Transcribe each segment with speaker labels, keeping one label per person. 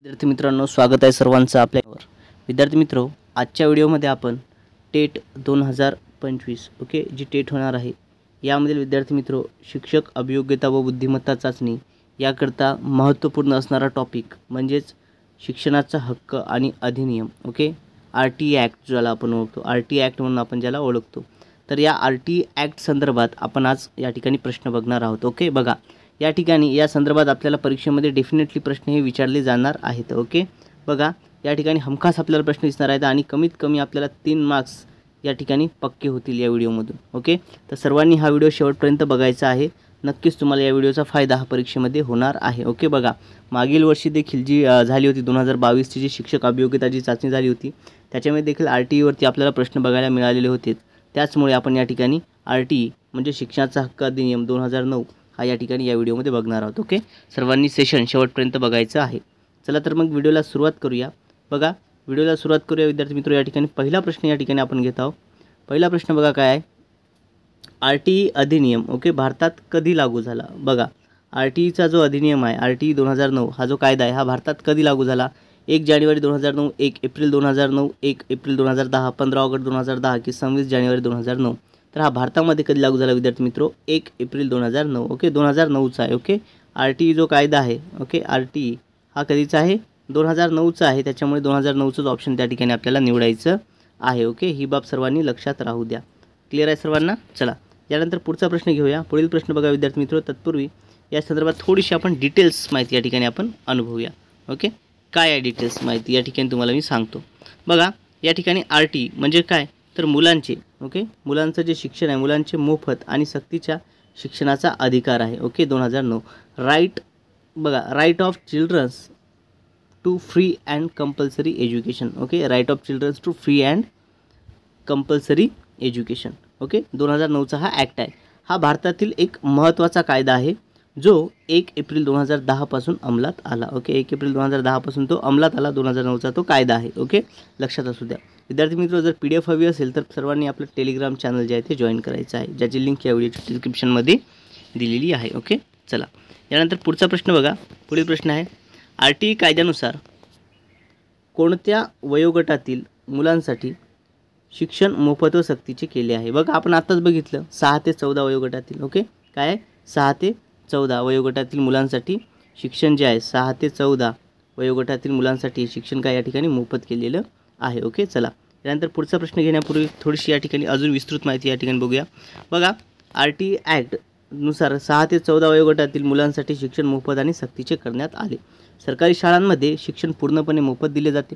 Speaker 1: विद्यार्थी मित्रांनो, स्वागत आहे सर्वांचं आपल्यावर। विद्यार्थी मित्रो, आजच्या व्हिडिओमध्ये आपण टेट 2025 ओके जी टेट होणार आहे यामधील विद्यार्थी मित्रो शिक्षक अभियोग्यता व बुद्धिमत्ता चाचणी याकरता महत्त्वपूर्ण असणारा टॉपिक म्हणजेच शिक्षणाचा हक्क आणि अधिनियम ओके RT ॲक्ट ज्याला आपण ओळखतो, RT ॲक्ट म्हणून आपण ज्याला ओळखतो। तर या RT ॲक्ट संदर्भात आपण आज या ठिकाणी प्रश्न बघणार आहोत। ओके बघा, या ठिकाणी या संदर्भात आपल्याला परीक्षेमध्ये डेफिनेटली प्रश्न हे विचारले जाणार आहेत। ओके बघा, या ठिकाणी हमखास आपल्याला प्रश्न दिसणार आहेत आणि कमीत कमी आपल्याला 3 मार्क्स या ठिकाणी पक्के होतील या व्हिडिओमधून। ओके, तर सर्वांनी हा व्हिडिओ शेवटपर्यंत बघायचा आहे। नक्कीच तुम्हाला या व्हिडिओचा फायदा हा परीक्षेमध्ये होणार आहे। ओके बघा, मागील वर्षी देखील जी झाली होती 2022 ची जी शिक्षक अभियोग्यताची चाचणी झाली होती त्याच्यामध्ये देखील RT वरती आपल्याला प्रश्न बघायला मिळालेले होते। त्याचमुळे आपण या ठिकाणी RT म्हणजे शिक्षणाचा हक्क अधिनियम 2009 हा या ठिकाणी या व्हिडिओमध्ये बघणार आहोत। ओके, सर्वांनी सेशन शेवटपर्यंत बघायचं आहे। चला तर मग व्हिडिओला सुरुवात करूया। बघा, व्हिडिओला सुरुवात करूया विद्यार्थी मित्रो। या ठिकाणी पहिला प्रश्न या ठिकाणी आपण घेत आहोत। पहिला प्रश्न बघा काय आहे, RT अधिनियम ओके भारतात कधी लागू झाला? बघा, RTचा जो अधिनियम आहे RT 2009 हा जो कायदा आहे हा भारतात कधी लागू झाला? 1 जानेवारी 2009, 1 एप्रिल 2009, 1 एप्रिल 2010, 15 ऑगस्ट 2010 की 26 जानेवारी 2009? तर हा भारतामध्ये कधी लागू झाला विद्यार्थी मित्रो? 1 एप्रिल 2009 ओके 2009चा आहे। ओके, RT जो कायदा आहे ओके RT हा कधीचा आहे? 2009चा आहे। त्याच्यामुळे 2009चाच ऑप्शन त्या ठिकाणी आपल्याला निवडायचं आहे। ओके, ही बाब सर्वांनी लक्षात राहू द्या। क्लिअर आहे सर्वांना? चला यानंतर पुढचा प्रश्न घेऊया। पुढील प्रश्न बघा विद्यार्थी मित्रो, तत्पूर्वी या संदर्भात थोडीशी आपण डिटेल्स माहिती या ठिकाणी आपण अनुभवूया। ओके, काय आहे डिटेल्स माहिती या ठिकाणी तुम्हाला मी सांगतो। बघा, या ठिकाणी RT म्हणजे काय तर मुलांचे ओके मुलांचं जे शिक्षण आहे मुलांचे मोफत आणि सक्तीच्या शिक्षणाचा अधिकार आहे। ओके 2009 राईट बघा, right of children's to free and compulsory education. Okay, right of children's to free and compulsory education okay 2009चा हा ॲक्ट आहे। हा भारतातील एक महत्त्वाचा कायदा आहे जो 1 एप्रिल 2010 पासून अंमलात आला। ओके, 1 एप्रिल 2010 पासून तो अंमलात आला। 2009चा तो कायदा आहे। ओके, लक्षात असू द्या विद्यार्थी मित्र। जर PDF हवी असेल तर सर्वांनी आपलं टेलिग्राम चॅनल जे आहे ते जॉईन करायचं आहे, ज्याची लिंक या व्हिडिओच्या डिस्क्रिप्शनमध्ये दिलेली आहे। ओके, चला यानंतर पुढचा प्रश्न बघा। पुढील प्रश्न आहे, RT कायद्यानुसार कोणत्या वयोगटातील मुलांसाठी शिक्षण मोफत व सक्तीचे केले आहे? बघा, आपण आत्ताच बघितलं 6 ते 14 वयोगटातील ओके काय आहे 6 ते 14 वयोगटातील मुलांसाठी शिक्षण जे आहे 6 ते 14 वयोगटातील मुलांसाठी शिक्षण काय या ठिकाणी मोफत केलेलं आहे। ओके, चला यानंतर पुढचा प्रश्न घेण्यापूर्वी थोडीशी या ठिकाणी अजून विस्तृत माहिती या ठिकाणी बघूया। बघा, RT ॲक्ट नुसार 6 ते 14 वयोगटातील मुलांसाठी शिक्षण मोफत आणि सक्तीचे करण्यात आले। सरकारी शाळांमध्ये शिक्षण पूर्णपणे मोफत दिले जाते।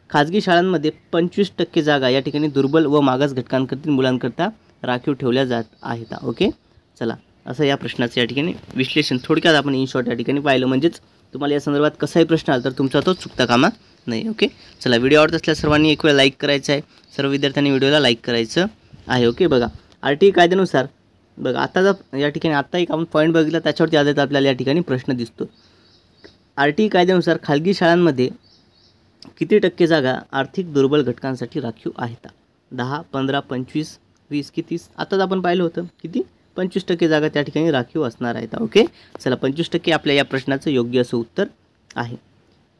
Speaker 1: खाजगी शाळांमध्ये 25% जागा या ठिकाणी दुर्बल व मागास घटकांकरील मुलांकरता राखीव ठेवल्या जात आहेत। ओके, चला असं या प्रश्नाचं या ठिकाणी विश्लेषण थोडक्यात आपण इन शॉर्ट या ठिकाणी पाहिलं, म्हणजेच तुम्हाला या संदर्भात कसाही प्रश्न आला तर तुमचा तो चुकता कामा नाही। ओके, चला व्हिडिओ आवडत असल्यास सर्वांनी एक वेळ लाईक करायचं आहे। सर्व विद्यार्थ्यांनी व्हिडिओला लाईक करायचं आहे। ओके बघा, RT कायद्यानुसार बघा आता जर या ठिकाणी आत्ता एक आपण पॉईंट बघितला त्याच्यावरती आधारित आपल्याला या ठिकाणी प्रश्न दिसतो। RT कायद्यानुसार खाजगी शाळांमध्ये किती टक्के जागा आर्थिक दुर्बल घटकांसाठी राखीव आहेत? 10, 15, 25, 20 की 30? आताच आपण पाहिलं होतं किती 25% जागा त्या ठिकाणी राखीव असणार आहेत। ओके, चला 25% आपल्या या प्रश्नाचं योग्य असं उत्तर आहे।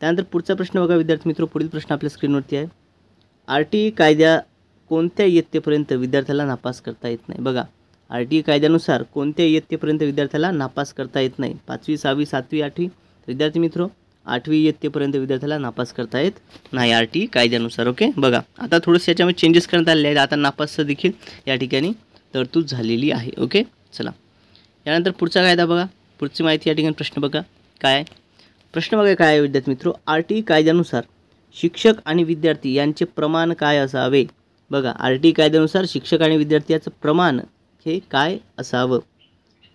Speaker 1: त्यानंतर पुढचा प्रश्न बघा विद्यार्थी मित्र। पुढील प्रश्न आपल्या स्क्रीनवरती आहे, RT कायद्या कोणत्या इयत्तेपर्यंत विद्यार्थ्याला नापास करता येत नाही? बघा, RT कायद्यानुसार कोणत्या इयत्तेपर्यंत विद्यार्थ्याला नापास करता येत नाही? 5वी, 6वी, 7वी, 8वी? विद्यार्थी मित्र 8वी इयत्तेपर्यंत विद्यार्थ्याला नापास करता येत नाही RT कायद्यानुसार। ओके बघा, आता थोडंसं याच्यामध्ये चेंजेस करण्यात आलेले आहेत। आता नापासचं देखील या ठिकाणी तरतूद झालेली आहे। ओके, चला यानंतर पुढचा कायदा बघा। पुढची माहिती या ठिकाणी प्रश्न बघा काय आहे? प्रश्न बघा काय आहे विद्यार्थी मित्र, RT कायद्यानुसार शिक्षक आणि विद्यार्थी यांचे प्रमाण काय असावे? बघा, RT कायद्यानुसार शिक्षक आणि विद्यार्थी याचं प्रमाण हे काय असावं?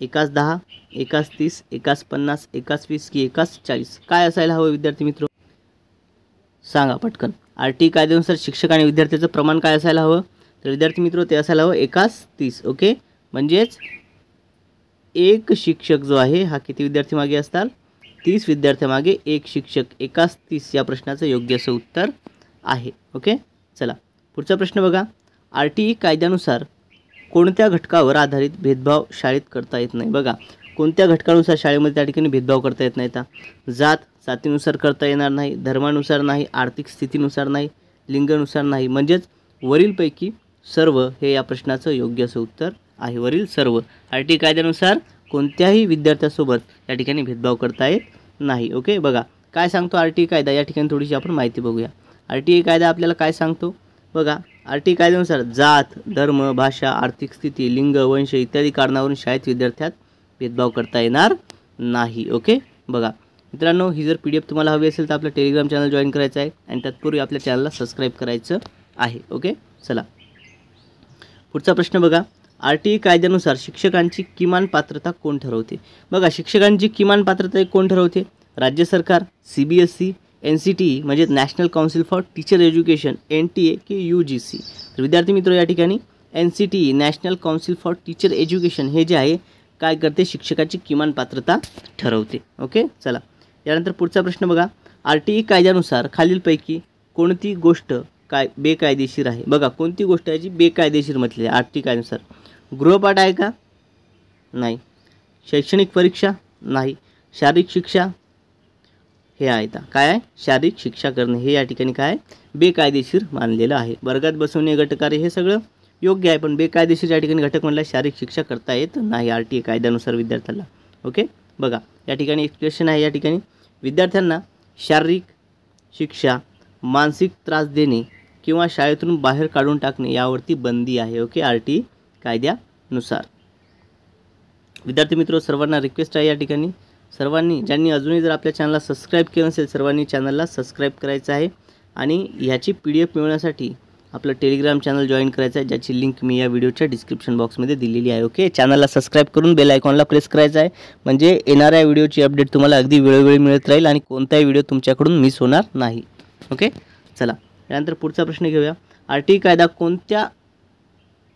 Speaker 1: 1:10, 1:30, 1:50, 1:20 की 1:40? काय असायला हवं विद्यार्थी मित्र? सांगा पटकन। RT कायद्यानुसार शिक्षक आणि विद्यार्थ्याचं प्रमाण काय असायला हवं? तर विद्यार्थी मित्र ते असायला हवं 1:30 ओके, म्हणजेच एक शिक्षक जो आहे हा किती विद्यार्थी मागे असतात? 30 विद्यार्थ्यामागे एक शिक्षक। 1:30 या प्रश्नाचं योग्य असं उत्तर आहे। ओके, चला पुढचा प्रश्न बघा। RT कायद्यानुसार कोणत्या घटकावर आधारित भेदभाव शाळेत करता येत नाही? बघा, कोणत्या घटकानुसार शाळेमध्ये त्या ठिकाणी भेदभाव करता येत नाही? जात, जातीनुसार करता येणार नाही, धर्मानुसार नाही, आर्थिक स्थितीनुसार नाही, लिंगानुसार नाही. म्हणजेच वरीलपैकी सर्व हे या प्रश्नाचं योग्य असं उत्तर आहे. वरील सर्व. RTI कायद्यानुसार कोणत्याही विद्यार्थ्यासोबत या ठिकाणी भेदभाव करता येत नाही. ओके, बघा काय सांगतो RTI कायदा, या ठिकाणी थोडीशी आपण माहिती बघूया. RTI कायदा आपल्याला काय सांगतो बघा. RTI कायद्यानुसार जात, धर्म, भाषा, आर्थिक स्थिती, लिंग, वंश इत्यादी कारणावरून शाळेत विद्यार्थ्यात भेदभाव करता येणार नाही. ओके, बघा मित्रांनो, ही जर PDF तुम्हाला हवी असेल तर आपलं टेलिग्राम चॅनल जॉईन करायचं आहे आणि तत्पूर्वी आपल्या चॅनलला सबस्क्राईब करायचं आहे. ओके, चला पुढचा प्रश्न बघा. RTI कायद्यानुसार शिक्षकांची किमान पात्रता कोण ठरवते? बघा, शिक्षकांची किमान पात्रता कोण ठरवते? राज्य सरकार, CBSE, NCTE म्हणजे national council for teacher education, NTA की UGC? तर विद्यार्थी मित्र, या ठिकाणी NCTE national council for teacher education हे जे आहे काय करते, शिक्षकाची किमान पात्रता ठरवते. ओके, चला यानंतर पुढचा प्रश्न बघा. RTI कायद्यानुसार खालीलपैकी कोणती गोष्ट काय बेकायदेशीर आहे? बघा, कोणती गोष्ट आहे जी बेकायदेशीर म्हटली आहे RTI कायद्यानुसार? गृहपाठ आहे का? नाही. शैक्षणिक परीक्षा? नाही. शारीरिक शिक्षा? हे आहे का काय आहे? शारीरिक शिक्षा करणे हे या ठिकाणी काय बेकायदेशीर मानलेलं आहे. वर्गात बसवणे, गटकार्य हे सगळं योग्य आहे, पण बेकायदेशीर या ठिकाणी घटक म्हणला शारीरिक शिक्षा करता येत नाही RTI कायद्यानुसार विद्यार्थ्याला. ओके, बघा या ठिकाणी एक्सप्लेनेशन आहे. या ठिकाणी विद्यार्थ्यांना शारीरिक शिक्षा, मानसिक त्रास देणे किंवा शाळेतून बाहेर काढून टाकणे यावरती बंदी आहे. ओके, RTI कायद्यानुसार. विद्यार्थी मित्र, सर्वांना रिक्वेस्ट आहे या ठिकाणी सर्वांनी ज्यांनी अजूनही जर आपल्या चॅनलला सबस्क्राईब केलं नसेल सर्वांनी चॅनलला सबस्क्राईब करायचं आहे आणि ह्याची PDF मिळवण्यासाठी आपलं टेलिग्राम चॅनल जॉईन करायचं आहे, ज्याची लिंक मी या व्हिडिओच्या डिस्क्रिप्शन बॉक्समध्ये दिलेली आहे. ओके, चॅनलला सबस्क्राईब करून बेल आयकॉनला प्रेस करायचं आहे, म्हणजे येणाऱ्या व्हिडिओची अपडेट तुम्हाला अगदी वेळोवेळी मिळत राहील आणि कोणताही व्हिडिओ तुमच्याकडून मिस होणार नाही. ओके, चला यानंतर पुढचा प्रश्न घेऊया. RTI कायदा कोणत्या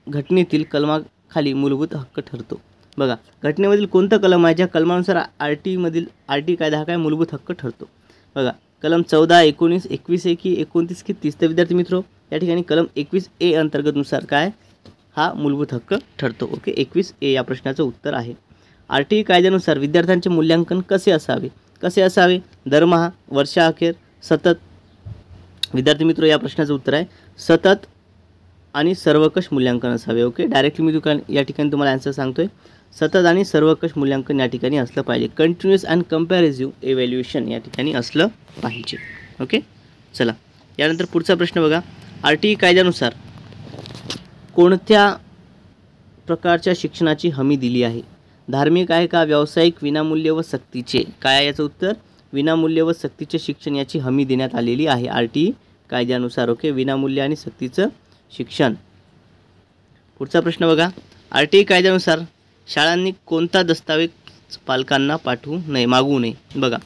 Speaker 1: घटनेतील कलमाखाली मूलभूत हक्क ठरतो? बघा, घटनेमधील कोणतं कलम आहे ज्या कलमानुसार RTI कायदा हा काय मूलभूत हक्क ठरतो? बघा, कलम 14, 19, 21A की 29 की 30? तर विद्यार्थी मित्रो, या ठिकाणी कलम 21A अंतर्गतनुसार काय हा मूलभूत हक्क ठरतो. ओके, 21A या प्रश्नाचं उत्तर आहे. RTI कायद्यानुसार विद्यार्थ्यांचे मूल्यांकन कसे असावे? दरमहा, वर्षाअखेर, सतत? विद्यार्थी मित्रो, या प्रश्नाचं उत्तर आहे सतत आणि सर्वकष मूल्यांकन असावे. ओके, डायरेक्टली मी या ठिकाणी तुम्हाला आन्सर सांगतोय. सतत आणि सर्वकष मूल्यांकन या ठिकाणी असलं पाहिजे. कंटिन्युअस अँड कंपॅरेटिव्ह इव्हॅल्युएशन या ठिकाणी असलं पाहिजे. ओके, चला यानंतर पुढचा प्रश्न बघा. RTI कायद्यानुसार कोणत्या प्रकारच्या शिक्षणाची हमी दिली आहे? धार्मिक आहे का, व्यावसायिक, विनामूल्य व सक्तीचे? काय आहे याचं उत्तर? विनामूल्य व सक्तीचे शिक्षण याची हमी देण्यात आलेली आहे RTI कायद्यानुसार. ओके, विनामूल्य आणि सक्तीचं शिक्षण. पुढचा प्रश्न बघा. RTI कायद्यानुसार शाळांनी कोणता दस्तावेज पालकांना मागवू नये? बघा,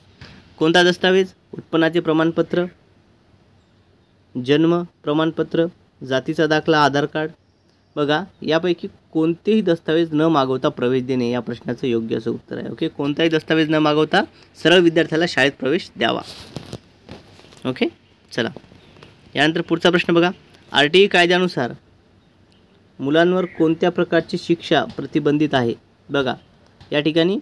Speaker 1: कोणता दस्तावेज? उत्पन्नाचे प्रमाणपत्र, जन्म प्रमाणपत्र, जातीचा दाखला, आधार कार्ड. बघा, यापैकी कोणतेही दस्तावेज न मागवता प्रवेश देणे या प्रश्नाचं योग्य असं उत्तर आहे. ओके, कोणताही दस्तावेज न मागवता सरळ विद्यार्थ्याला शाळेत प्रवेश द्यावा. ओके, चला यानंतर पुढचा प्रश्न बघा. RTI कायद्यानुसार मुलांवर कोणत्या प्रकारची शिक्षा प्रतिबंधित आहे? बघा, या ठिकाणी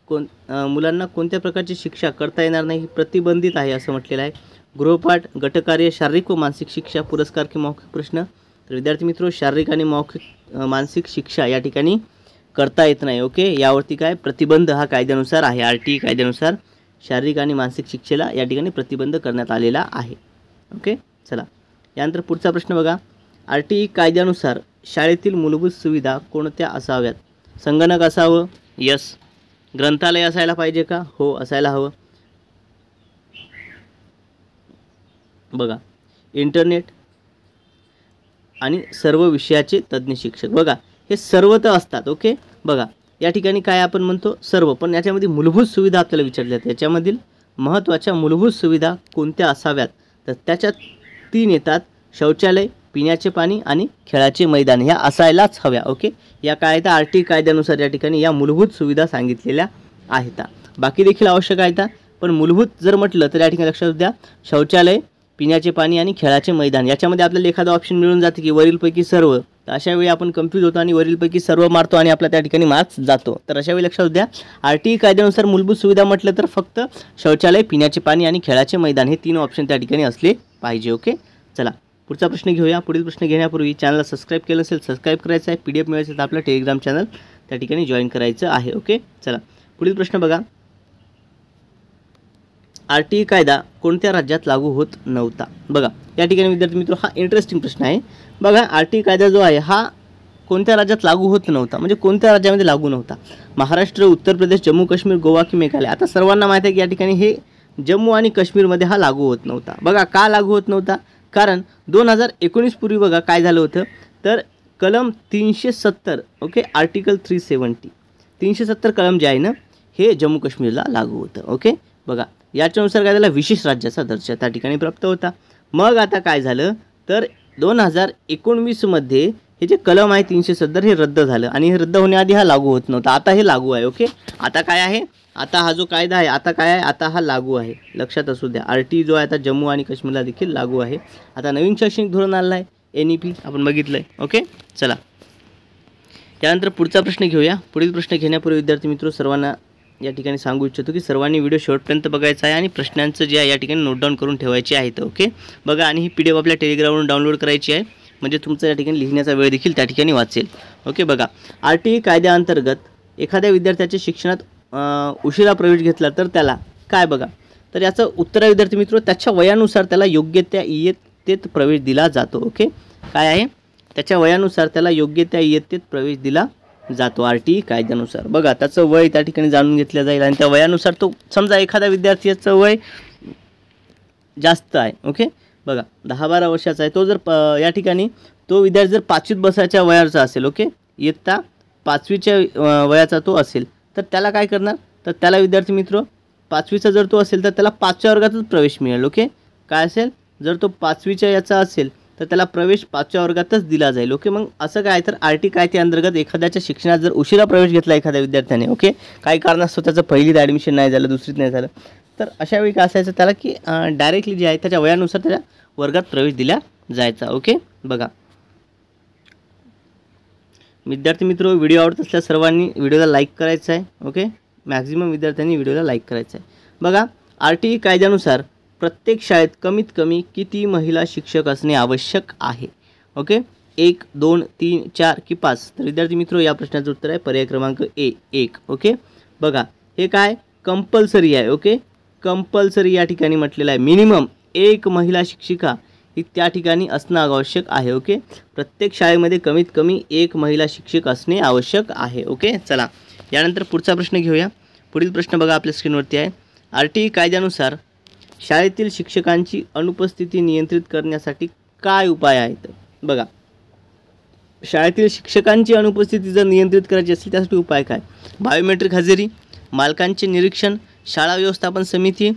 Speaker 1: मुलांना कोणत्या प्रकारची शिक्षा करता येणार नाही प्रतिबंधित आहे असं म्हटलेलं आहे. गृहपाठ, गटकार्य, शारीरिक व मानसिक शिक्षा, पुरस्कार की मौखिक प्रश्न? तर विद्यार्थी मित्रो, शारीरिक आणि मानसिक शिक्षा या ठिकाणी करता येत नाही. ओके, यावरती काय प्रतिबंध हा कायद्यानुसार आहे. RTI कायद्यानुसार शारीरिक आणि मानसिक शिक्षेला या ठिकाणी प्रतिबंध करण्यात आलेला आहे. ओके, चला यानंतर पुढचा प्रश्न बघा. RTI कायद्यानुसार शाळेतील मूलभूत सुविधा कोणत्या असाव्यात? संगणक असावं? यस. ग्रंथालय असायला पाहिजे का? हो, असायला हवं. बघा, इंटरनेट आणि सर्व विषयाचे तज्ज्ञ शिक्षक. बघा, हे सर्व तर असतात. ओके, बघा या ठिकाणी काय आपण म्हणतो सर्व, पण याच्यामध्ये मूलभूत सुविधा आपल्याला विचारल्या आहेत. याच्यामधील महत्त्वाच्या मूलभूत सुविधा कोणत्या असाव्यात? तर त्याच्यात 3 येतात: शौचालय, पिण्याचे पाणी आणि खेळाचे मैदान. ह्या असायलाच हव्या. ओके, या काय तर RTI कायद्यानुसार या ठिकाणी या मूलभूत सुविधा सांगितलेल्या आहेत. बाकी देखील आवश्यक आहेत, पण मूलभूत जर म्हटलं तर या ठिकाणी लक्षात द्या, शौचालय, पिण्याचे पाणी आणि खेळाचे मैदान. याच्यामध्ये आपल्याला एखादा ऑप्शन मिळून जाते की वरीलपैकी सर्व, तर अशा वेळी आपण कन्फ्यूज होतो आणि वरीलपैकी सर्व मारतो आणि आपला त्या ठिकाणी मार्क्स जातो. तर अशा वेळी लक्षात द्या, RTE कायद्यानुसार मूलभूत सुविधा म्हटलं तर फक्त शौचालय, पिण्याचे पाणी आणि खेळाचे मैदान हे 3 ऑप्शन त्या ठिकाणी असले पाहिजे. ओके, चला पुढचा प्रश्न घेऊया. पुढील प्रश्न घेण्यापूर्वी चॅनलला सबस्क्राईब केलं असेल सबस्क्राईब करायचं आहे. PDF मिळायचं तर आपलं टेलिग्राम चॅनल त्या ठिकाणी जॉईन करायचं आहे. ओके, चला पुढील प्रश्न बघा. RTE कायदा कोणत्या राज्यात लागू होत नव्हता? बघा या ठिकाणी विद्यार्थी मित्र हा इंटरेस्टिंग प्रश्न आहे. बघा RTE कायदा जो आहे हा कोणत्या राज्यात लागू होत नव्हता, म्हणजे कोणत्या राज्यामध्ये लागू नव्हता? महाराष्ट्र, उत्तर प्रदेश, जम्मू काश्मीर, गोवा की मेघालय? आता सर्वांना माहिती आहे की या ठिकाणी हे जम्मू आणि काश्मीरमध्ये हा लागू होत नव्हता. बघा का लागू होत नव्हता? कारण 2019 पूर्वी बघा काय झालं होतं, तर कलम 370 ओके आर्टिकल 370 370 कलम जे आहे ना हे जम्मू काश्मीरला लागू होतं. ओके, बघा याच्यानुसार काय झालं, विशेष राज्याचा दर्जा त्या ठिकाणी प्राप्त होता. मग आता काय झालं, तर 2019 मध्ये हे जे कलम आहे 370 हे रद्द झालं आणि हे रद्द होण्याआधी हा लागू होत नव्हता. आता हे लागू आहे. ओके, आता काय आहे, आता हा जो कायदा आहे आता काय आहे, आता हा लागू आहे. लक्षात असू द्या, RTE जो आहे आता जम्मू आणि काश्मीरला देखील लागू आहे. आता नवीन शैक्षणिक धोरण आलं आहे NEP आपण बघितलं आहे. ओके, चला त्यानंतर पुढचा प्रश्न घेऊया. पुढील प्रश्न घेण्यापूर्वी विद्यार्थी मित्र सर्वांना या ठिकाणी सांगू इच्छितो की सर्वांनी व्हिडिओ शेवटपर्यंत बघायचा आहे आणि प्रश्नांचं जे आहे या ठिकाणी नोट डाऊन करून ठेवायचे आहेत. ओके, बघा आणि ही PDF आपल्या टेलिग्रामवरून डाउनलोड करायची आहे, म्हणजे तुमचा या ठिकाणी लिहिण्याचा वेळ देखील त्या ठिकाणी वाचेल. ओके, बघा RTE कायद्याअंतर्गत एखाद्या विद्यार्थ्याच्या शिक्षणात उशिरा प्रवेश घेतला तर त्याला काय, बघा तर याचं उत्तर आहे विद्यार्थी मित्र, त्याच्या वयानुसार त्याला योग्य त्या इयत्तेत प्रवेश दिला जातो. ओके, काय आहे, त्याच्या वयानुसार त्याला योग्य त्या इयत्तेत प्रवेश दिला जातो RTE कायद्यानुसार. बघा त्याचं वय त्या ठिकाणी जाणून घेतलं जाईल आणि त्या वयानुसार तो समजा एखाद्या विद्यार्थ्याचं वय जास्त आहे. ओके, बघा 10-12 वर्षाचा आहे तो, जर या ठिकाणी तो विद्यार्थी जर 5वीत बसायच्या वयाचा असेल, ओके इयत्ता 5वीच्या वयाचा तो असेल तर त्याला काय करणार, तर त्याला विद्यार्थी मित्र 5वीचा जर तो असेल तर त्याला 5व्या वर्गातच प्रवेश मिळेल. ओके, काय असेल, जर तो 5वीच्या याचा असेल तर त्याला प्रवेश 5व्या वर्गातच दिला जाईल. ओके, मग असं काय तर RTE कायद्याअंतर्गत एखाद्याच्या शिक्षणात जर उशिरा प्रवेश घेतला एखाद्या विद्यार्थ्याने, ओके काही कारणास्तव त्याचं पहिलीत ॲडमिशन नाही झालं, दुसरीत नाही झालं, तर अशा वेळी काय असायचं त्याला की डायरेक्टली जे आहे त्याच्या वयानुसार त्याच्या वर्गात प्रवेश दिला जायचा. ओके, बघा विद्यार्थी मित्र व्हिडिओ आवडत असल्यास सर्वांनी व्हिडिओला लाईक करायचं आहे. ओके, मॅक्झिमम विद्यार्थ्यांनी व्हिडिओला लाईक करायचं आहे. बघा RTE कायद्यानुसार प्रत्येक शाळेत कमीत कमी किती महिला शिक्षक असणे आवश्यक आहे? ओके, 1, 2, 3, 4 की 5? तर विद्यार्थी मित्र या प्रश्नाचं उत्तर आहे पर्याय क्रमांक A 1. ओके, बघा हे काय कंपल्सरी आहे. ओके, कंपल्सरी या ठिकाणी म्हटलेलं आहे. मिनिमम 1 महिला शिक्षिका ही त्या ठिकाणी असणं आवश्यक आहे. ओके, प्रत्येक शाळेमध्ये कमीत कमी 1 महिला शिक्षक असणे आवश्यक आहे. ओके, चला यानंतर पुढचा प्रश्न घेऊया. पुढील प्रश्न बघा आपल्या स्क्रीनवरती आहे. RTE कायद्यानुसार शाळेतील शिक्षकांची अनुपस्थिती नियंत्रित करण्यासाठी काय उपाय आहेत? बघा शाळेतील शिक्षकांची अनुपस्थिती जर नियंत्रित करायची असेल त्यासाठी उपाय काय? बायोमेट्रिक हजेरी, मालकांचे निरीक्षण, शाळा व्यवस्थापन समिती,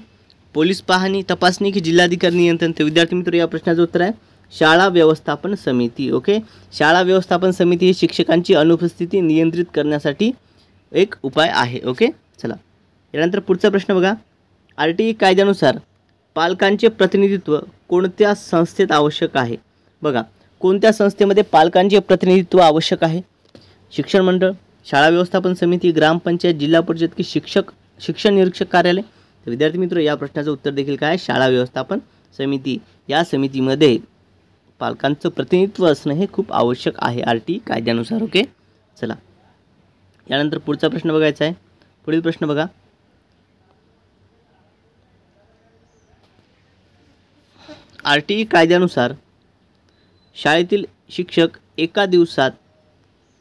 Speaker 1: पोलीस पाहणी तपासणी की जिल्हाधिकारी नियंत्रण? तर विद्यार्थी मित्र या प्रश्नाचं उत्तर आहे शाळा व्यवस्थापन समिती. ओके, शाळा व्यवस्थापन समिती ही शिक्षकांची अनुपस्थिती नियंत्रित करण्यासाठी एक उपाय आहे. ओके, चला यानंतर पुढचा प्रश्न बघा. RTE कायद्यानुसार पालकांचे प्रतिनिधित्व कोणत्या संस्थेत आवश्यक आहे? बघा कोणत्या संस्थेमध्ये पालकांचे प्रतिनिधित्व आवश्यक आहे? शिक्षण मंडळ, शाळा व्यवस्थापन समिती, ग्रामपंचायत, जिल्हा परिषद की शिक्षण निरीक्षक कार्यालय? तर विद्यार्थी मित्र या प्रश्नाचं उत्तर देखील काय, शाळा व्यवस्थापन समिती. या समितीमध्ये पालकांचं प्रतिनिधित्व असणं हे खूप आवश्यक आहे RTE कायद्यानुसार. ओके, चला यानंतर पुढचा प्रश्न बघायचा आहे. पुढील प्रश्न बघा. RTE कायद्यानुसार शाळेतील शिक्षक एका दिवसात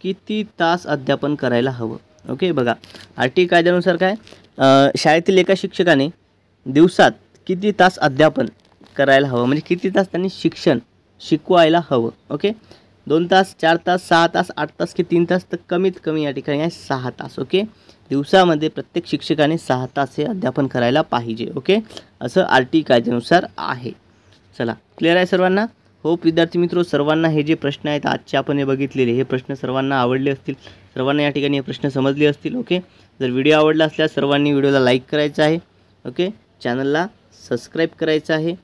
Speaker 1: किती तास अध्यापन करायला हवं? ओके, बघा RTE कायद्यानुसार काय शाळेतील एका शिक्षकाने दिवसात किती तास अध्यापन करायला हवं, म्हणजे किती तास त्यांनी शिकवायला हवं? ओके, 2 तास, 4 तास, 6 तास, 8 तास की 3 तास? तर कमीत कमी या ठिकाणी आहे 6 तास. ओके, दिवसामध्ये प्रत्येक शिक्षकाने 6 तास हे अध्यापन करायला पाहिजे. ओके, असं RTE कायद्यानुसार आहे. चला क्लिअर आहे सर्वांना? होप विद्यार्थी मित्रो सर्वांना हे जे प्रश्न आहेत आजचे आपण हे बघितलेले हे प्रश्न सर्वांना आवडले असतील, सर्वांना या ठिकाणी हे प्रश्न समजले असतील. ओके, जर व्हिडिओ आवडला असल्यास सर्वांनी व्हिडिओला लाईक करायचा आहे. ओके, चॅनलला सबस्क्राईब करायचं आहे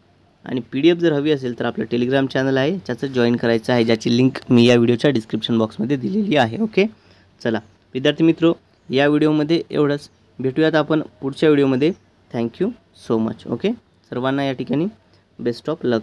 Speaker 1: आणि PDF जर हवी असेल तर आपलं टेलिग्राम चॅनल आहे, त्याचं जॉईन करायचं आहे, ज्याची लिंक मी या व्हिडिओच्या डिस्क्रिप्शन बॉक्समध्ये दिलेली आहे. ओके, चला विद्यार्थी मित्रो, या व्हिडिओमध्ये एवढंच. भेटूयात आपण पुढच्या व्हिडिओमध्ये. Thank you so much. ओके, सर्वांना या ठिकाणी बेस्ट ऑफ लक.